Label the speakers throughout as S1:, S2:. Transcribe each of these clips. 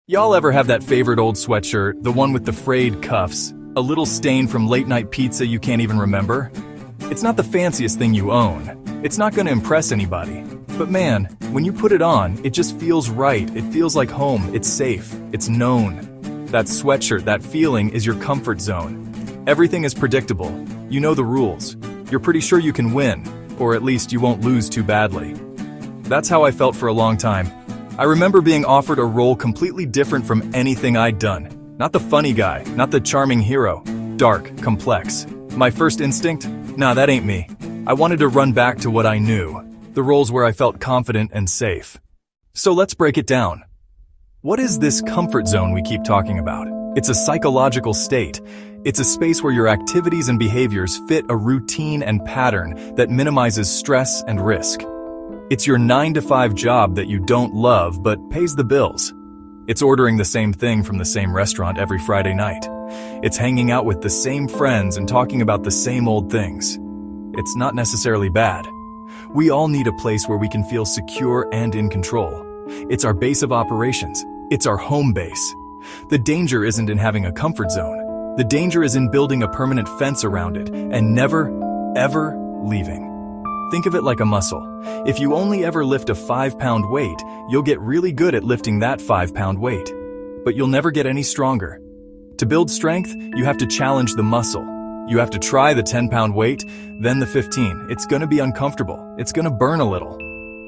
S1: Y'all ever have that favorite old sweatshirt, the one with the frayed cuffs, a little stain from late-night pizza you can't even remember? It's not the fanciest thing you own. It's not going to impress anybody. But man, when you put it on, it just feels right. It feels like home. It's safe. It's known. That sweatshirt, that feeling is your comfort zone. Everything is predictable. You know the rules. You're pretty sure you can win, or at least you won't lose too badly. That's how I felt for a long time. I remember being offered a role completely different from anything I'd done. Not the funny guy, not the charming hero. Dark, complex. My first instinct? Nah, that ain't me. I wanted to run back to what I knew. The roles where I felt confident and safe. So let's break it down. What is this comfort zone we keep talking about? It's a psychological state. It's a space where your activities and behaviors fit a routine and pattern that minimizes stress and risk. It's your 9-to-5 job that you don't love but pays the bills. It's ordering the same thing from the same restaurant every Friday night. It's hanging out with the same friends and talking about the same old things. It's not necessarily bad. We all need a place where we can feel secure and in control. It's our base of operations. It's our home base. The danger isn't in having a comfort zone. The danger is in building a permanent fence around it and never, ever leaving. Think of it like a muscle. If you only ever lift a 5-pound weight, you'll get really good at lifting that 5-pound weight. But you'll never get any stronger. To build strength, you have to challenge the muscle. You have to try the 10-pound weight, then the 15. It's going to be uncomfortable. It's going to burn a little.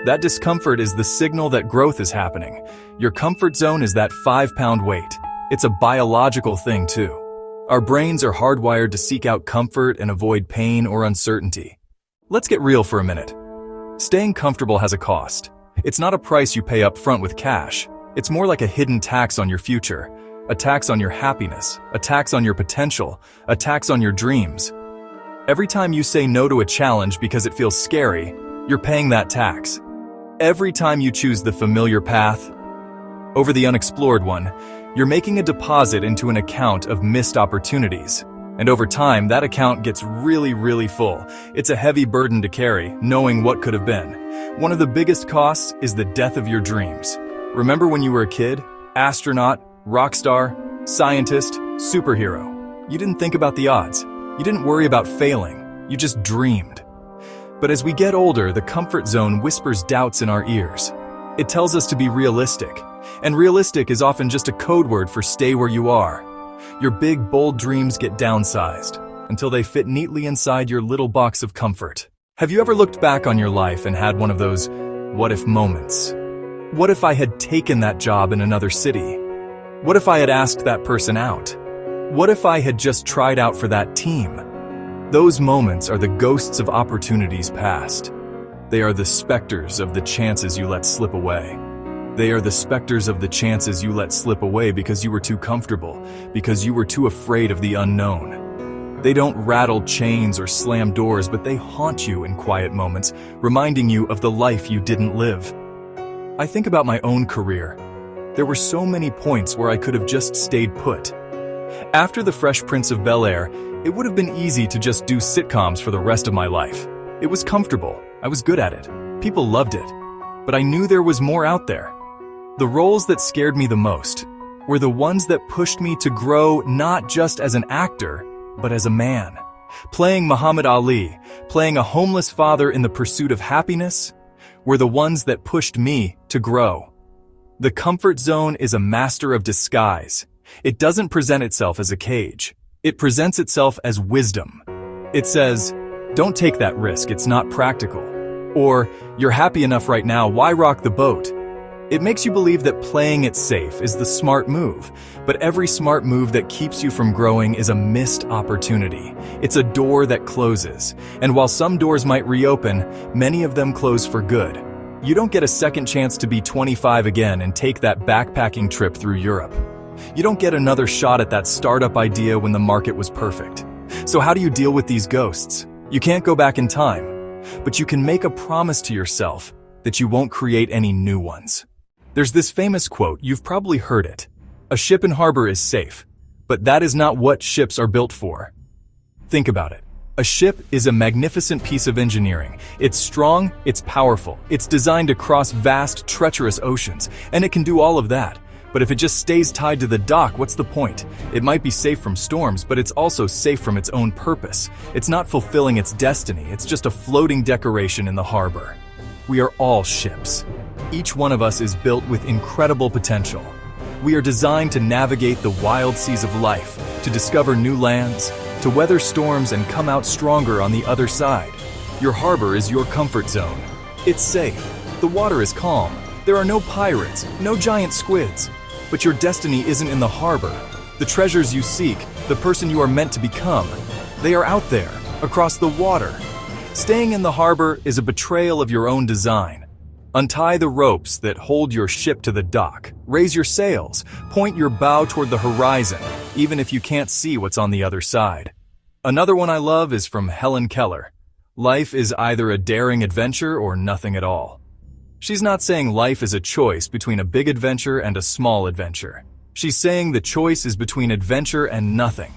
S1: That discomfort is the signal that growth is happening. Your comfort zone is that 5-pound weight. It's a biological thing too. Our brains are hardwired to seek out comfort and avoid pain or uncertainty. Let's get real for a minute. Staying comfortable has a cost. It's not a price you pay up front with cash. It's more like a hidden tax on your future, a tax on your happiness, a tax on your potential, a tax on your dreams. Every time you say no to a challenge because it feels scary, you're paying that tax. Every time you choose the familiar path over the unexplored one, you're making a deposit into an account of missed opportunities. And over time, that account gets really, really full. It's a heavy burden to carry, knowing what could have been. One of the biggest costs is the death of your dreams. Remember when you were a kid? Astronaut, rock star, scientist, superhero. You didn't think about the odds. You didn't worry about failing. You just dreamed. But as we get older, the comfort zone whispers doubts in our ears. It tells us to be realistic. And realistic is often just a code word for stay where you are. Your big, bold dreams get downsized until they fit neatly inside your little box of comfort. Have you ever looked back on your life and had one of those what-if moments? What if I had taken that job in another city? What if I had asked that person out? What if I had just tried out for that team? Those moments are the ghosts of opportunities past. They are the specters of the chances you let slip away. They are the specters of the chances you let slip away because you were too comfortable, because you were too afraid of the unknown. They don't rattle chains or slam doors, but they haunt you in quiet moments, reminding you of the life you didn't live. I think about my own career. There were so many points where I could have just stayed put. After The Fresh Prince of Bel-Air, it would have been easy to just do sitcoms for the rest of my life. It was comfortable. I was good at it. People loved it. But I knew there was more out there. The roles that scared me the most were the ones that pushed me to grow not just as an actor, but as a man. Playing Muhammad Ali, playing a homeless father in the pursuit of happiness, were the ones that pushed me to grow. The comfort zone is a master of disguise. It doesn't present itself as a cage. It presents itself as wisdom. It says, don't take that risk, it's not practical. Or, you're happy enough right now, why rock the boat? It makes you believe that playing it safe is the smart move, but every smart move that keeps you from growing is a missed opportunity. It's a door that closes, and while some doors might reopen, many of them close for good. You don't get a second chance to be 25 again and take that backpacking trip through Europe. You don't get another shot at that startup idea when the market was perfect. So how do you deal with these ghosts? You can't go back in time, but you can make a promise to yourself that you won't create any new ones. There's this famous quote, you've probably heard it. A ship in harbor is safe, but that is not what ships are built for. Think about it. A ship is a magnificent piece of engineering. It's strong, it's powerful, it's designed to cross vast, treacherous oceans, and it can do all of that. But if it just stays tied to the dock, what's the point? It might be safe from storms, but it's also safe from its own purpose. It's not fulfilling its destiny, it's just a floating decoration in the harbor. We are all ships. Each one of us is built with incredible potential. We are designed to navigate the wild seas of life, to discover new lands, to weather storms and come out stronger on the other side. Your harbor is your comfort zone. It's safe. The water is calm. There are no pirates, no giant squids. But your destiny isn't in the harbor. The treasures you seek, the person you are meant to become, they are out there, across the water. Staying in the harbor is a betrayal of your own design. Untie the ropes that hold your ship to the dock. Raise your sails. Point your bow toward the horizon, even if you can't see what's on the other side. Another one I love is from Helen Keller. Life is either a daring adventure or nothing at all. She's not saying life is a choice between a big adventure and a small adventure. She's saying the choice is between adventure and nothing.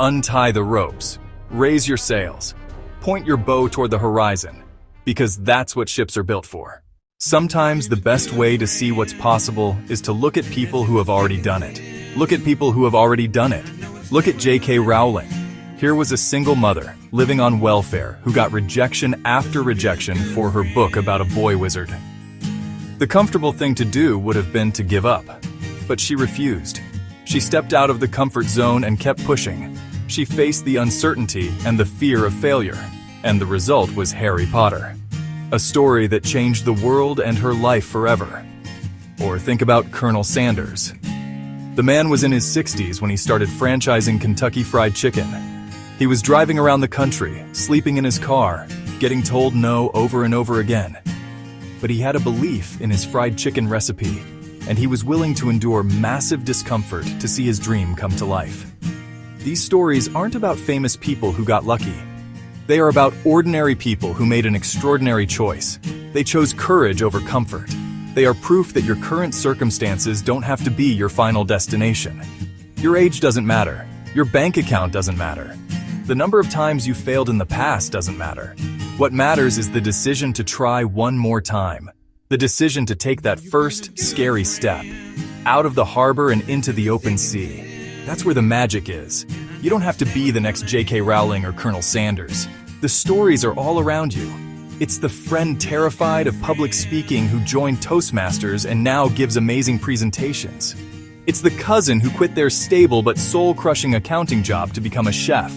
S1: Untie the ropes. Raise your sails. Point your bow toward the horizon, because that's what ships are built for. Sometimes the best way to see what's possible is to look at people who have already done it. Look at people who have already done it. Look at J.K. Rowling. Here was a single mother, living on welfare, who got rejection after rejection for her book about a boy wizard. The comfortable thing to do would have been to give up, but she refused. She stepped out of the comfort zone and kept pushing. She faced the uncertainty and the fear of failure, and the result was Harry Potter. A story that changed the world and her life forever. Or think about Colonel Sanders. The man was in his 60s when he started franchising Kentucky Fried Chicken. He was driving around the country, sleeping in his car, getting told no over and over again. But he had a belief in his fried chicken recipe, and he was willing to endure massive discomfort to see his dream come to life. These stories aren't about famous people who got lucky. They are about ordinary people who made an extraordinary choice. They chose courage over comfort. They are proof that your current circumstances don't have to be your final destination. Your age doesn't matter. Your bank account doesn't matter. The number of times you failed in the past doesn't matter. What matters is the decision to try one more time. The decision to take that first, scary step. Out of the harbor and into the open sea. That's where the magic is. You don't have to be the next J.K. Rowling or Colonel Sanders. The stories are all around you. It's the friend terrified of public speaking who joined Toastmasters and now gives amazing presentations. It's the cousin who quit their stable but soul-crushing accounting job to become a chef.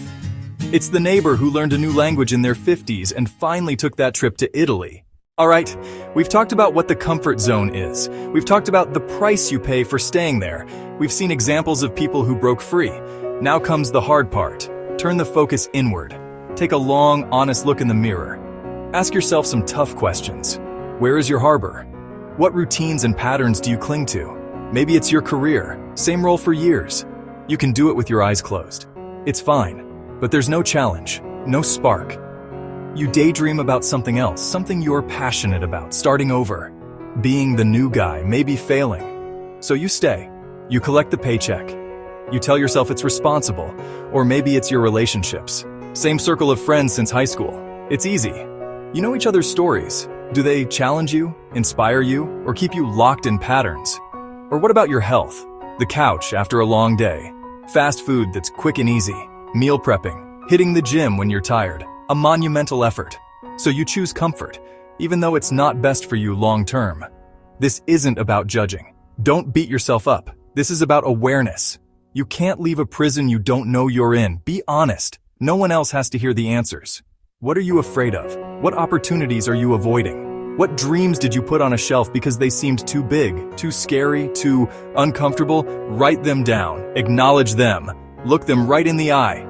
S1: It's the neighbor who learned a new language in their 50s and finally took that trip to Italy. All right, we've talked about what the comfort zone is. We've talked about the price you pay for staying there. We've seen examples of people who broke free. Now comes the hard part. Turn the focus inward. Take a long, honest look in the mirror. Ask yourself some tough questions. Where is your harbor? What routines and patterns do you cling to? Maybe it's your career, same role for years. You can do it with your eyes closed. It's fine. But there's no challenge, no spark. You daydream about something else, something you're passionate about, starting over. Being the new guy, maybe failing. So you stay. You collect the paycheck. You tell yourself it's responsible, or maybe it's your relationships. Same circle of friends since high school. It's easy. You know each other's stories. Do they challenge you, inspire you, or keep you locked in patterns? Or what about your health? The couch after a long day. Fast food that's quick and easy. Meal prepping, hitting the gym when you're tired, a monumental effort. So you choose comfort, even though it's not best for you long term. This isn't about judging. Don't beat yourself up. This is about awareness. You can't leave a prison you don't know you're in. Be honest. No one else has to hear the answers. What are you afraid of? What opportunities are you avoiding? What dreams did you put on a shelf because they seemed too big, too scary, too uncomfortable? Write them down. Acknowledge them. Look them right in the eye.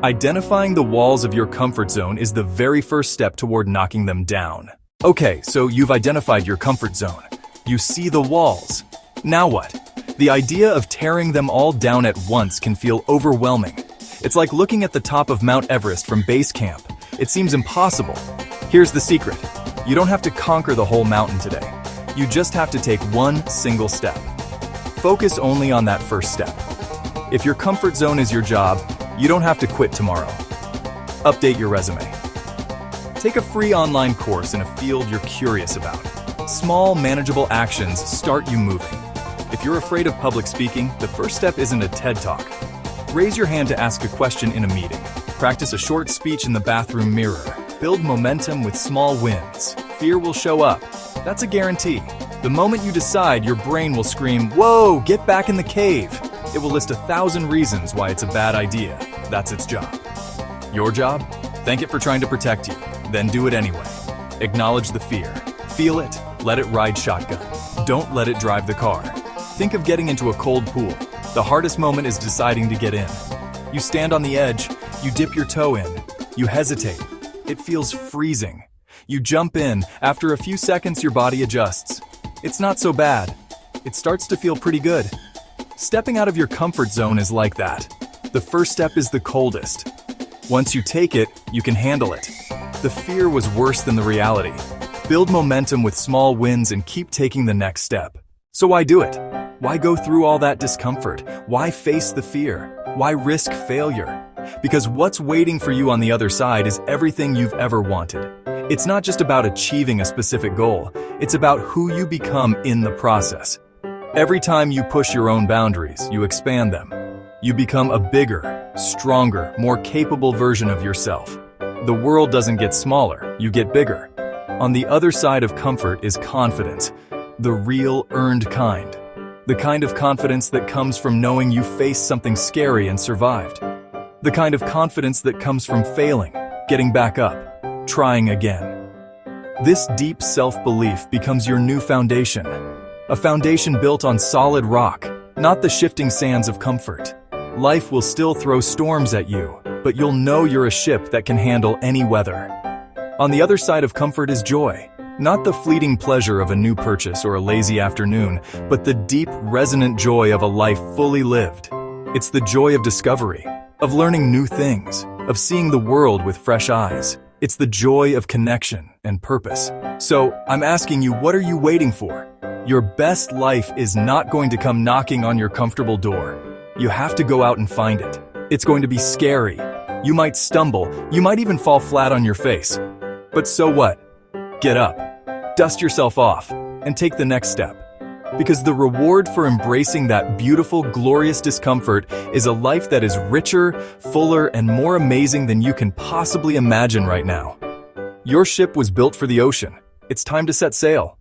S1: Identifying the walls of your comfort zone is the very first step toward knocking them down. Okay, so you've identified your comfort zone. You see the walls. Now what? The idea of tearing them all down at once can feel overwhelming. It's like looking at the top of Mount Everest from base camp. It seems impossible. Here's the secret. You don't have to conquer the whole mountain today. You just have to take one single step. Focus only on that first step. If your comfort zone is your job, you don't have to quit tomorrow. Update your resume. Take a free online course in a field you're curious about. Small, manageable actions start you moving. If If you're afraid of public speaking, the first step isn't a TED Talk. Raise your hand to ask a question in a meeting. Practice a short speech in the bathroom mirror. Build momentum with small wins. Fear will show up. That's a guarantee. The moment you decide, your brain will scream, "Whoa, get back in the cave." It will list 1,000 reasons why it's a bad idea. That's its job. Your job? Thank it for trying to protect you. Then do it anyway. Acknowledge the fear. Feel it. Let it ride shotgun. Don't let it drive the car. Think of getting into a cold pool. The hardest moment is deciding to get in. You stand on the edge. You dip your toe in. You hesitate. It feels freezing. You jump in. After a few seconds, your body adjusts. It's not so bad. It starts to feel pretty good. Stepping out of your comfort zone is like that. The first step is the coldest. Once you take it, you can handle it. The fear was worse than the reality. Build momentum with small wins and keep taking the next step. So why do it? Why go through all that discomfort? Why face the fear? Why risk failure? Because what's waiting for you on the other side is everything you've ever wanted. It's not just about achieving a specific goal, it's about who you become in the process. Every time you push your own boundaries, you expand them. You become a bigger, stronger, more capable version of yourself. The world doesn't get smaller, you get bigger. On the other side of comfort is confidence, the real earned kind. The kind of confidence that comes from knowing you faced something scary and survived. The kind of confidence that comes from failing, getting back up, trying again. This deep self-belief becomes your new foundation. A foundation built on solid rock, not the shifting sands of comfort. Life will still throw storms at you, but you'll know you're a ship that can handle any weather. On the other side of comfort is joy. Not the fleeting pleasure of a new purchase or a lazy afternoon, but the deep, resonant joy of a life fully lived. It's the joy of discovery, of learning new things, of seeing the world with fresh eyes. It's the joy of connection and purpose. So, I'm asking you, what are you waiting for? Your best life is not going to come knocking on your comfortable door. You have to go out and find it. It's going to be scary. You might stumble, you might even fall flat on your face. But so what? Get up, dust yourself off, and take the next step. Because the reward for embracing that beautiful, glorious discomfort is a life that is richer, fuller, and more amazing than you can possibly imagine right now. Your ship was built for the ocean. It's time to set sail.